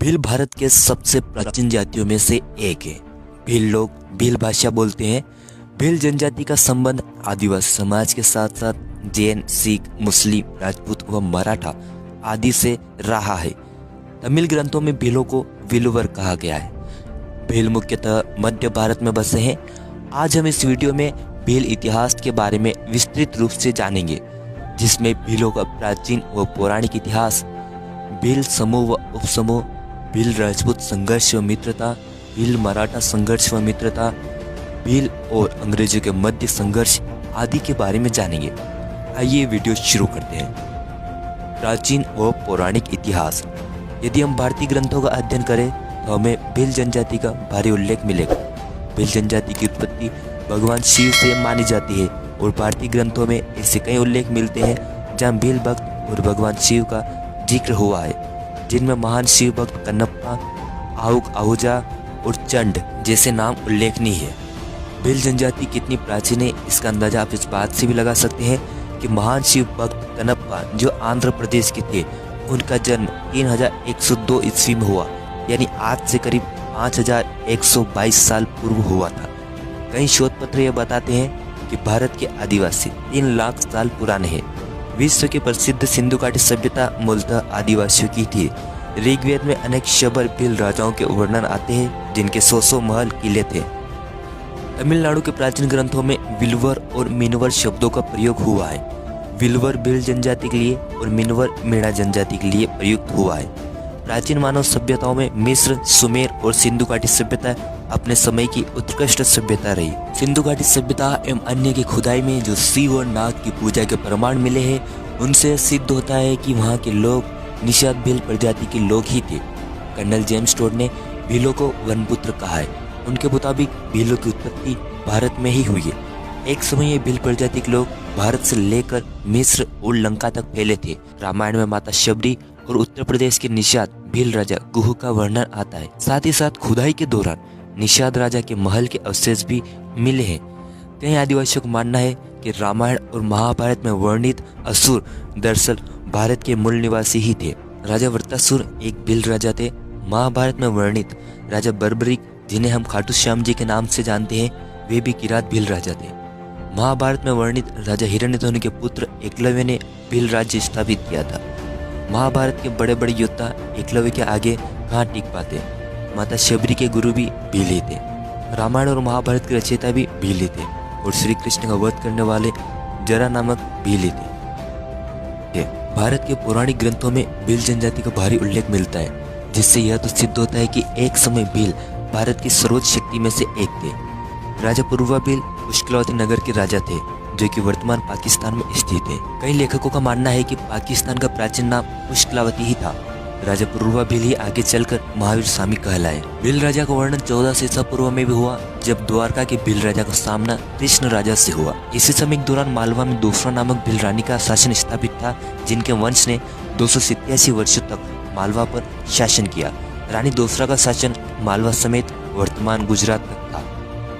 भील भारत के सबसे प्राचीन जातियों में से एक है। भील लोग भील भाषा बोलते हैं। भील जनजाति का संबंध आदिवासी समाज के साथ साथ जैन, सिख, मुस्लिम, राजपूत व मराठा आदि से रहा है। तमिल ग्रंथों में भीलों को विलुवर कहा गया है। भील मुख्यतः मध्य भारत में बसे हैं। आज हम इस वीडियो में भील इतिहास के बारे में विस्तृत रूप से जानेंगे, जिसमें भीलों का प्राचीन व पौराणिक इतिहास, भील समूह व उपसमूह, भील राजपूत संघर्ष व मित्रता, भील मराठा संघर्ष व मित्रता, भील और अंग्रेजों के मध्य संघर्ष आदि के बारे में जानेंगे। आइए वीडियो शुरू करते हैं। प्राचीन व पौराणिक इतिहास। यदि हम भारतीय ग्रंथों का अध्ययन करें तो हमें भील जनजाति का भारी उल्लेख मिलेगा। भील जनजाति की उत्पत्ति भगवान शिव से मानी जाती है और भारतीय ग्रंथों में ऐसे कई उल्लेख मिलते हैं जहाँ भील भक्त और भगवान शिव का जिक्र हुआ है, जिनमें महान शिव भक्त कन्नप्पा, आहूजा और चंड जैसे नाम उल्लेखनीय है। भील जनजाति कितनी प्राचीन है इसका अंदाजा आप इस बात से भी लगा सकते हैं कि महान शिव भक्त कन्नप्पा जो आंध्र प्रदेश के थे, उनका जन्म 3102 ईस्वी में हुआ, यानी आज से करीब 5122 साल पूर्व हुआ था। कई शोध पत्र यह बताते हैं कि भारत के आदिवासी 3 लाख साल पुराने हैं। विश्व की प्रसिद्ध सिंधु घाटी सभ्यता मूलतः आदिवासियों की थी। ऋग्वेद में अनेक शबर भील राजाओं के वर्णन आते हैं, जिनके 100 महल किले थे। तमिलनाडु के प्राचीन ग्रंथों में विलवर और मिनवर शब्दों का प्रयोग हुआ है। विलवर भील जनजाति के लिए और मिनवर मेड़ा जनजाति के लिए प्रयुक्त हुआ है। प्राचीन मानव सभ्यताओं में मिस्र, सुमेर और सिंधु घाटी सभ्यता अपने समय की उत्कृष्ट सभ्यता रही। सिंधु घाटी सभ्यता एवं अन्य की खुदाई में जो शिव और नाग की पूजा के प्रमाण मिले हैं, उनसे सिद्ध होता है कि वहाँ के लोग निषाद भील प्रजाति के लोग ही थे। कर्नल जेम्स टोड ने भीलों को वनपुत्र कहा है। उनके मुताबिक भीलों की उत्पत्ति भारत में ही हुई है। एक समय ये भील प्रजाति के लोग भारत से लेकर मिस्र और लंका तक फैले थे। रामायण में माता शबरी और उत्तर प्रदेश के निषाद भील राजा गुह का वर्णन आता है। साथ ही साथ खुदाई के दौरान निषाद राजा के महल के अवशेष भी मिले हैं। कई आदिवासियों का मानना है कि रामायण और महाभारत में वर्णित असुर दरअसल भारत के मूल निवासी ही थे। राजा वृत्रासुर एक भील राजा थे। महाभारत में वर्णित राजा बर्बरिक, जिन्हें हम खाटू श्याम जी के नाम से जानते हैं, वे भी किरात भील राजा थे। महाभारत में वर्णित राजा हिरण्यध्वनि के पुत्र एकलव्य ने भील राज्य स्थापित किया था। महाभारत के बड़े बड़े योद्धा एकलव्य के आगे कहाँ टिक पाते। माता शबरी के गुरु भी भील ही थे। रामायण और महाभारत के रचयिता भी भील ही थे और श्री कृष्ण का वध करने वाले जरा नामक भील ही थे। भारत के पौराणिक ग्रंथों में भील जनजाति का भारी उल्लेख मिलता है, जिससे यह तो सिद्ध होता है कि एक समय भील भारत की सर्वोच्च शक्ति में से एक थे। राजा पूर्वा भील पुष्कलावती नगर के राजा थे, जो कि वर्तमान पाकिस्तान में स्थित है। कई लेखकों का मानना है कि पाकिस्तान का प्राचीन नाम पुष्कलावती ही था। राजा पूर्वा भील ही आगे चलकर महावीर स्वामी कहलाए। भील राजा का वर्णन 1400 ईसा पूर्व में भी हुआ, जब द्वारका के भील राजा का सामना कृष्ण राजा से हुआ। इसी समय के दौरान मालवा में दूसरा नामक भील रानी का शासन स्थापित था, जिनके वंश ने 287 वर्षों तक मालवा पर शासन किया। रानी दूसरा का शासन मालवा समेत वर्तमान गुजरात तक था।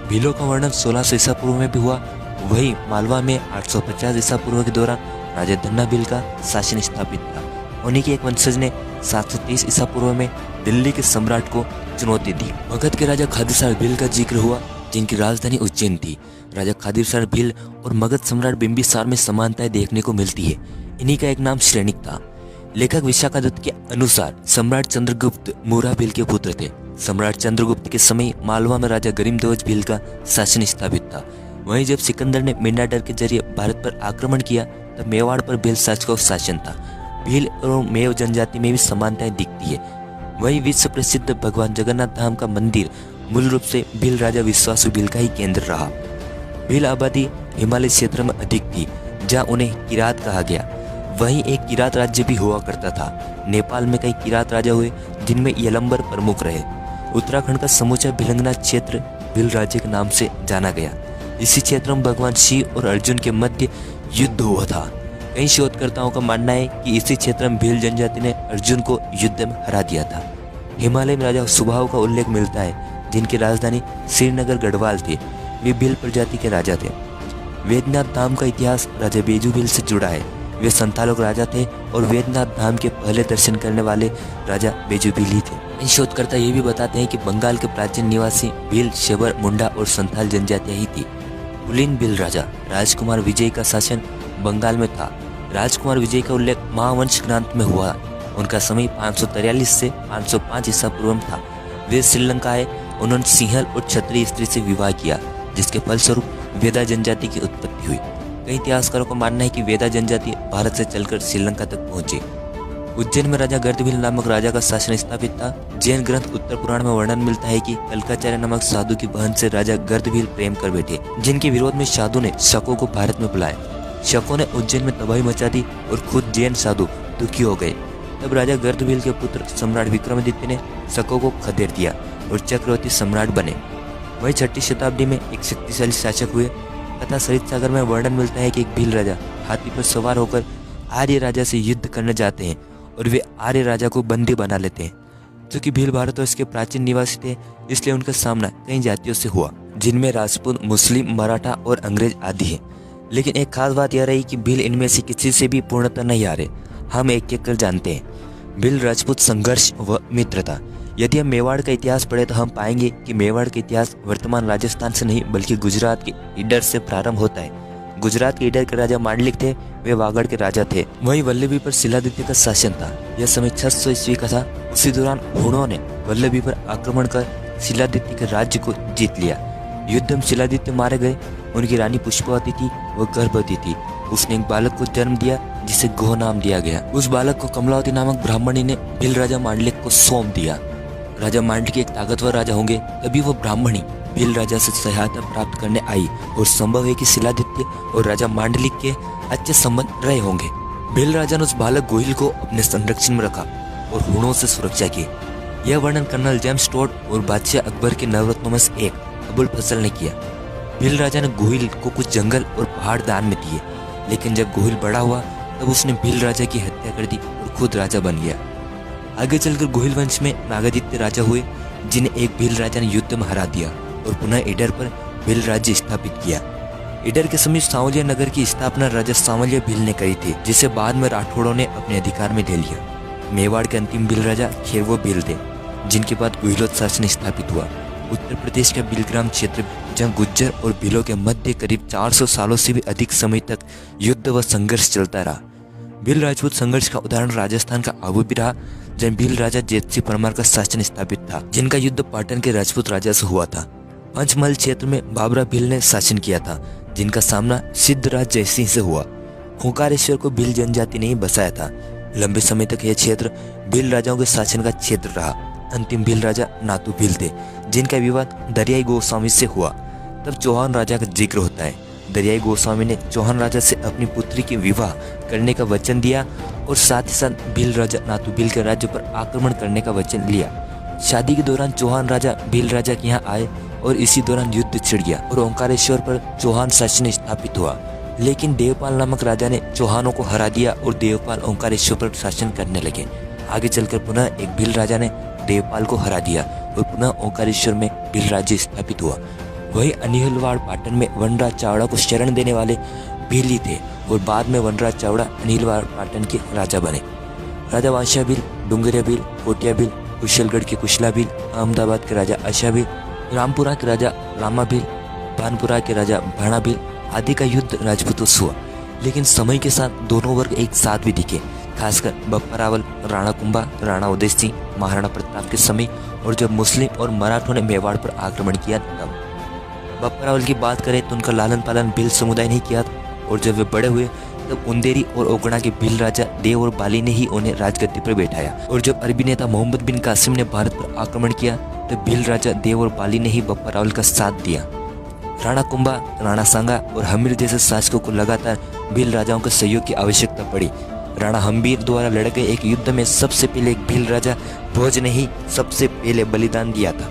भीलों का वर्णन 1600 ईसा पूर्व में भी हुआ। वही मालवा में 850 ईसा पूर्व के दौरान राजा धन्ना भील का शासन स्थापित था। उन्हीं के एक वंशज ने 730 ईसा पूर्व में दिल्ली के सम्राट को चुनौती दी। मगध के राजा खादीसार भील का जिक्र हुआ, जिनकी राजधानी उज्जैन थी। राजा खादीसार भील और मगध सम्राट बिंबिसार में समानताएं देखने को मिलती है। इन्हीं का एक नाम श्रेणिक था। लेखक विशाखादत्त के अनुसार सम्राट चंद्रगुप्त मूरा भील के पुत्र थे। सम्राट चंद्रगुप्त के समय मालवा में राजा गरीमध्वज भील का शासन स्थापित था। वहीं जब सिकंदर ने मेंढाडर के जरिए भारत पर आक्रमण किया, तब मेवाड़ पर भील शासक का शासन था। भील और मेव जनजाति में भी समानताएं दिखती है। वहीं विश्व प्रसिद्ध भगवान जगन्नाथ धाम का मंदिर मूल रूप से भील राजा विश्वासु भील का ही केंद्र रहा। भील आबादी हिमालय क्षेत्र में अधिक थी, जहाँ उन्हें किरात कहा गया। वहीं एक किरात राज्य भी हुआ करता था। नेपाल में कई किरात राजा हुए, जिनमें यलंबर प्रमुख रहे। उत्तराखंड का समूचा भिलंगना क्षेत्र भील राज्य के नाम से जाना गया। इसी क्षेत्र में भगवान शिव और अर्जुन के मध्य युद्ध हुआ था। कई शोधकर्ताओं का मानना है कि इसी क्षेत्र में भील जनजाति ने अर्जुन को युद्ध में हरा दिया था। हिमालय में राजा सुबाहु का उल्लेख मिलता है, जिनकी राजधानी श्रीनगर गढ़वाल थी। वे भील प्रजाति के राजा थे। वेदनाथ धाम का इतिहास राजा बेजू भील से जुड़ा है। वे संथालों के राजा थे और वेदनाथ धाम के पहले दर्शन करने वाले राजा बेजू भील ही थे। इन शोधकर्ता ये भी बताते हैं कि बंगाल के प्राचीन निवासी भील, शबर, मुंडा और संथाल जनजातियां ही थी। कुलीन भील राजा राजकुमार विजय का शासन बंगाल में था। राजकुमार विजय का उल्लेख महावंश ग्रंथ में हुआ। उनका समय 543 से 505 ईसा पूर्व था। वे श्रीलंका आए। उन्होंने सिंहल और क्षत्रिय स्त्री से विवाह किया, जिसके फलस्वरूप वेदा जनजाति की उत्पत्ति हुई। कई इतिहासकारों का मानना है कि वेदा जनजाति भारत से चलकर श्रीलंका तक पहुंची। उज्जैन में राजा गर्दभील नामक राजा का शासन स्थापित था। जैन ग्रंथ उत्तर पुराण में वर्णन मिलता है कि कल्काचार्य नामक साधु की बहन से राजा गर्दभील प्रेम कर बैठे, जिनके विरोध में साधु ने शकों को भारत में बुलाया। शकों ने उज्जैन में तबाही मचा दी और खुद जैन साधु दुखी हो गए। तब राजा गर्दभील के पुत्र सम्राट विक्रमादित्य ने शकों को खदेड़ दिया और चक्रवर्ती सम्राट बने। वही 6ठी शताब्दी में एक शक्तिशाली शासक हुए तथा सरित सागर में वर्णन मिलता है कि एक भील राजा हाथी पर सवार होकर आर्य राजा से युद्ध करने जाते हैं और वे आर्य राजा को बंदी बना लेते हैं। चूंकि भील भारतवर्ष के प्राचीन निवासी थे, इसलिए उनका सामना कई जातियों से हुआ, जिनमें राजपूत, मुस्लिम, मराठा और अंग्रेज आदि हैं। लेकिन एक खास बात यह रही कि भील इनमें से किसी से भी पूर्णतः नहीं हारे। हम एक एक कर जानते हैं। भील राजपूत संघर्ष व मित्रता। यदि हम मेवाड़ का इतिहास पढ़े तो हम पाएंगे कि मेवाड़ का इतिहास वर्तमान राजस्थान से नहीं बल्कि गुजरात के ईडर से प्रारंभ होता है। गुजरात के ईडर के राजा मांडलिक थे, वे वागड़ के राजा थे। वहीं वल्लभी पर शिलादित्य का शासन था। यह समय 600 ईस्वी का था। उसी दौरान हुणों ने वल्लभी पर आक्रमण कर शिलादित्य के राज्य को जीत लिया। युद्ध में शिलादित्य मारे गए। उनकी रानी पुष्पवती थी, वह गर्भवती थी। उसने एक बालक को जन्म दिया जिसे गोह नाम दिया गया। उस बालक को कमलावती नामक ब्राह्मणी ने भील राजा मांडलिक को सौंप दिया। राजा मांडलिक एक ताकतवर राजा होंगे, तभी वो ब्राह्मणी भील राजा से सहायता प्राप्त करने आई और संभव है कि शिलादित्य और राजा मांडलिक के अच्छे संबंध रहे होंगे। भील राजा ने उस बालक गोहिल को अपने संरक्षण में रखा और हुणों से सुरक्षा की। यह वर्णन कर्नल जेम्स टोड और बादशाह अकबर के नवरत्नों में से एक अबुल फजल ने किया। भील राजा ने गोहिल को कुछ जंगल और पहाड़ दान में दिए, लेकिन जब गोहिल बड़ा हुआ तब उसने भील राजा की हत्या कर दी और खुद राजा बन गया। आगे चलकर गोहिल वंश में नागादित्य राजा हुए, जिन्हें एक भील राजा ने युद्ध में हरा दिया और पुनः ईडर पर भील राज्य स्थापित किया। ईडर के समीप सांवलिया नगर की स्थापना राजा सांवलिया भील ने करी थी, जिसे बाद में राठौड़ों ने अपने अधिकार में ले लिया। मेवाड़ के अंतिम भील राजा खेरवो भील थे, जिनके बाद गुहिलोत शासन स्थापित हुआ। उत्तर प्रदेश का बिलग्राम क्षेत्र, जहाँ गुज्जर और भीलों के मध्य करीब 400 सालों से भी अधिक समय तक युद्ध व संघर्ष चलता रहा। भील राजपूत संघर्ष का उदाहरण राजस्थान का आबू भी रहा, जहाँ भील राजा जेतसिंह परमार का शासन स्थापित था, जिनका युद्ध पाटन के राजपूत राजा से हुआ था। पंचमहल क्षेत्र में बाबरा भील ने शासन किया था, जिनका सामना सिद्धराज जयसिंह से हुआ। ओंकारेश्वर को भील जनजाति ने ही बसाया था। लंबे समय तक यह क्षेत्र भील राजाओं के शासन का क्षेत्र रहा। अंतिम भील राजा नातू भील थे, जिनका विवाद दरियाई गोस्वामी से हुआ। तब चौहान राजा का जिक्र होता है। दरियाई गोस्वामी ने चौहान राजा से अपनी पुत्री के विवाह करने का वचन दिया और साथ ही साथ भील राजा नातू भील के राज्य पर आक्रमण करने का वचन लिया। शादी के दौरान चौहान राजा भील राजा के यहाँ आए और इसी दौरान युद्ध छिड़ गया और ओंकारेश्वर पर चौहान शासन स्थापित हुआ। लेकिन देवपाल नामक राजा ने चौहानों को हरा दिया और देवपाल ओंकारेश्वर पर शासन करने लगे। आगे चलकर पुनः एक भील राजा ने देवपाल को हरा दिया और पुनः ओंकारेश्वर में भील राज्य स्थापित हुआ। वही अनिलवाड़ पाटन में वनराज चावड़ा को शरण देने वाले भील ही थे और बाद में वनराज चावड़ा अनिलवाड़ पाटन के राजा बने। राजा वांशा भील, डुंगरिया भील, कोटिया भील, कुशलगढ़ के कुशला भील, अहमदाबाद के राजा आशा भील, रामपुरा के राजा रामा भील, भानपुरा के राजा भाणा भील आदि का युद्ध राजपूतों से हुआ। लेकिन समय के साथ दोनों वर्ग एक साथ भी दिखे, खासकर बप्पा रावल, राणा कुंभा, राणा उदय सिंह, महाराणा प्रताप के समय और जब मुस्लिम और मराठों ने मेवाड़ पर आक्रमण किया तब। बप्पा रावल की बात करें तो उनका लालन पालन भील समुदाय ने किया और जब वे बड़े हुए तब उंदेरी और ओगड़ा के भील राजा देव और बाली ने ही उन्हें राजगद्दी पर बैठाया। और जब अरबी नेता मोहम्मद बिन कासिम ने भारत पर आक्रमण किया तब भील राजा देव और बाली ने ही बप्पा रावल का साथ दिया। राणा कुंभा, राणा सांगा और हमीर जैसे शासकों को लगातार भील राजाओं के सहयोग की आवश्यकता पड़ी। राणा हम्बीर द्वारा लड़े गए एक युद्ध में सबसे पहले एक भील राजा भोज ने ही सबसे पहले बलिदान दिया था।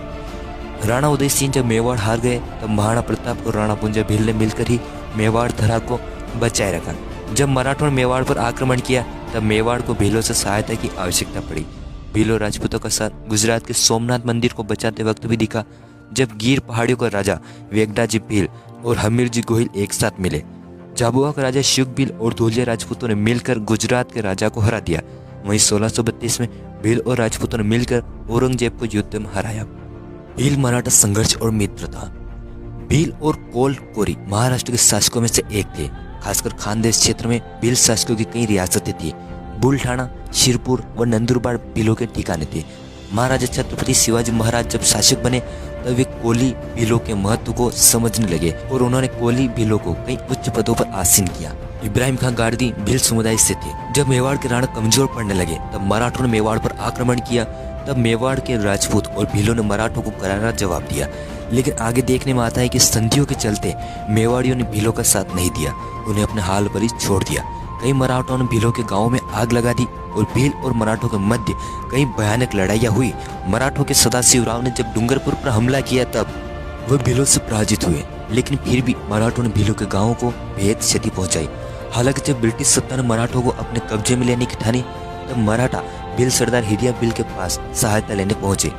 राणा उदय सिंह जब मेवाड़ हार गए तब महाराणा प्रताप और राणा पुंजा भील ने मिलकर ही मेवाड़ धरा को बचाए रखा। जब मराठों ने मेवाड़ पर आक्रमण किया तब मेवाड़ को भीलों से सहायता की आवश्यकता पड़ी। भीलों राजपूतों का साथ गुजरात के सोमनाथ मंदिर को बचाते वक्त भी दिखा, जब गिर पहाड़ियों का राजा वेगडाजी भील और हमीरजी गोहिल एक साथ मिले। झाबुआ का राजा शुक भील और धुलिया राजपूतों ने मिलकर गुजरात के राजा को हरा दिया। वहीं 1632 में भील और राजपूतों ने मिलकर औरंगजेब को युद्ध में हराया। भील मराठा संघर्ष और मित्रता। भील और कोल कोरी महाराष्ट्र के शासकों में से एक थे। खासकर खानदेश क्षेत्र में भील शासकों की कई रियासतें थी। बुलढाना, शिरपुर व नंदुरबार भीलों के ठिकाने थे। महाराजा छत्रपति शिवाजी महाराज जब शासक बने तब वे कोली भीलों के महत्व को समझने लगे और उन्होंने कोली भीलों को कई उच्च पदों पर आसीन किया। इब्राहिम खान गारदी भील समुदाय से थे। जब मेवाड़ के राणा कमजोर पड़ने लगे तब मराठों ने मेवाड़ पर आक्रमण किया। तब मेवाड़ के राजपूत और भीलों ने मराठों को करारा जवाब दिया। लेकिन आगे देखने में आता है कि संधियों के चलते मेवाड़ियों ने भीलों का साथ नहीं दिया, उन्हें अपने हाल पर ही छोड़ दिया। कई मराठों ने भीलों के गांवों में आग लगा दी और भील और मराठों के मध्य कई भयानक लड़ाइयाँ हुई। मराठों के सदाशिवराव ने जब डूंगरपुर पर हमला किया तब वह भीलों से पराजित हुए, लेकिन फिर भी मराठों ने भीलों के गांवों को बेहद क्षति पहुंचाई। हालांकि जब ब्रिटिश सत्ता ने मराठों को अपने कब्जे में लेने की ठानी तब मराठा भील सरदार हिरिया भील के पास सहायता लेने पहुंचे।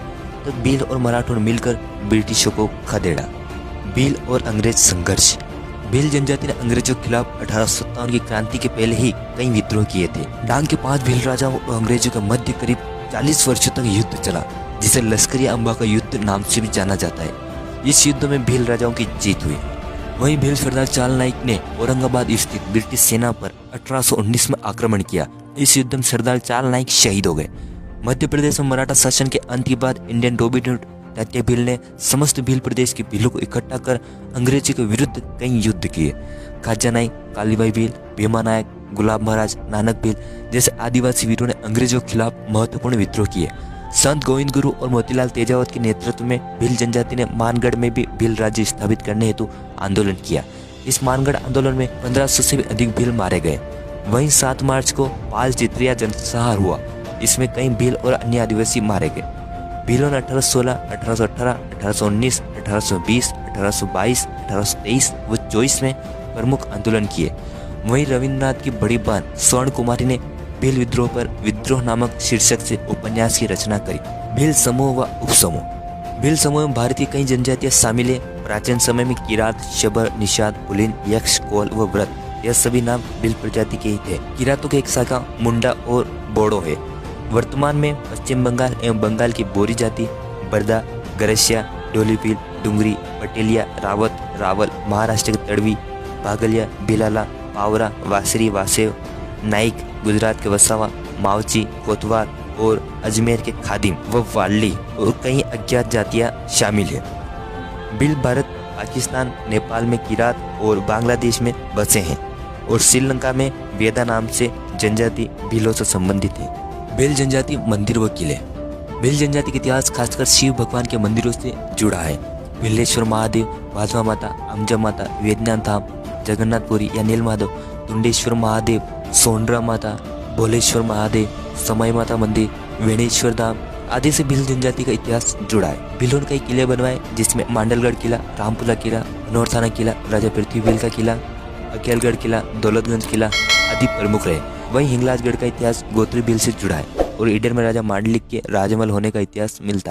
तब भील और मराठों ने मिलकर ब्रिटिशों को खदेड़ा। भील और अंग्रेज संघर्ष। भील जनजाति ने अंग्रेजों के खिलाफ 1857 की क्रांति के पहले ही कई विद्रोह किए थे। डांग के 5 भील राजाओं और अंग्रेजों के मध्य करीब 40 वर्षों तक युद्ध चला, जिसे लश्करी अंबा का युद्ध नाम से भी जाना जाता है। इस युद्ध में भील राजाओं की जीत हुई। वहीं भील सरदार चाल नाइक ने औरंगाबाद स्थित ब्रिटिश सेना पर 1819 में आक्रमण किया। इस युद्ध में सरदार चाल नाइक शहीद हो गए। मध्य प्रदेश में मराठा शासन के अंत के बाद इंडियन डोमिनेट तात्या भील ने समस्त भील प्रदेश के भीलों को इकट्ठा कर अंग्रेजी के विरुद्ध कई युद्ध किए। खाजा नाइक, कालीबाई भील, भीमा नायक, गुलाब महाराज, नानक भील जैसे आदिवासी वीरों ने अंग्रेजों के खिलाफ महत्वपूर्ण विद्रोह किए। संत गोविंद गुरु और मोतीलाल तेजावत के नेतृत्व में भील जनजाति ने मानगढ़ में भी भील राज्य स्थापित करने हेतु आंदोलन किया। इस मानगढ़ आंदोलन में 1500 से भी अधिक भील मारे गए। वहीं 7 मार्च को पाल चित्रिया जनसंहार हुआ। इसमें कई भील और अन्य आदिवासी मारे गए। भीलों ने 1816, 1818, 1819, 1820, 1822, 1823 व 24 में प्रमुख आंदोलन किए। वहीं रविन्द्रनाथ की बड़ी बहन स्वर्ण कुमारी ने भील विद्रोह पर विद्रोह नामक शीर्षक से उपन्यास की रचना करी। भील समूह व उपसमूह। भील समूह में भारतीय कई जनजातियां शामिल है। प्राचीन समय में किरात, शबर, निषाद, पुलिन, यक्ष, कोल व व्रत यह सभी नाम भील प्रजाति के ही थे। किरातों की एक शाखा मुंडा और बोडो है। वर्तमान में पश्चिम बंगाल एवं बंगाल की बोरी जाति, बरदा, गरसिया, डोलीपील, डुंगरी, पटेलिया, रावत, रावल, महाराष्ट्र के तड़वी, बागलिया, बिलाला, पावरा, वासरी, वासेव, नाइक, गुजरात के वसावा, मावची, कोतवाल और अजमेर के खादिम व वाली और कई अज्ञात जातियां शामिल हैं। भील भारत, पाकिस्तान, नेपाल में किरात और बांग्लादेश में बसे हैं और श्रीलंका में वेदा नाम से जनजाति भीलों से संबंधित है। भील जनजाति मंदिर व किले। भील जनजाति का इतिहास खासकर शिव भगवान के मंदिरों से जुड़ा है। भीलेश्वर महादेव, माधवा माता, अम्जा माता, वेदनाथ धाम, जगन्नाथपुरी या नील माधव, तुंडेश्वर महादेव, सोंडरा माता, भोलेश्वर महादेव, समय माता मंदिर, वेणेश्वर धाम आदि से भील जनजाति का इतिहास जुड़ा है। भीलों ने कई किले बनवाए जिसमें मांडलगढ़ किला, रामपुरा किला, नौरथाना किला, राजा पृथ्वी भील का किला, अकेलगढ़ किला, दौलतगंज किला आदि प्रमुख रहे। वहीं हिंगलाजगढ़ का इतिहास गोत्री भील से जुड़ा है और ईडर में राजा मांडलिक के राजमहल होने का इतिहास मिलता है।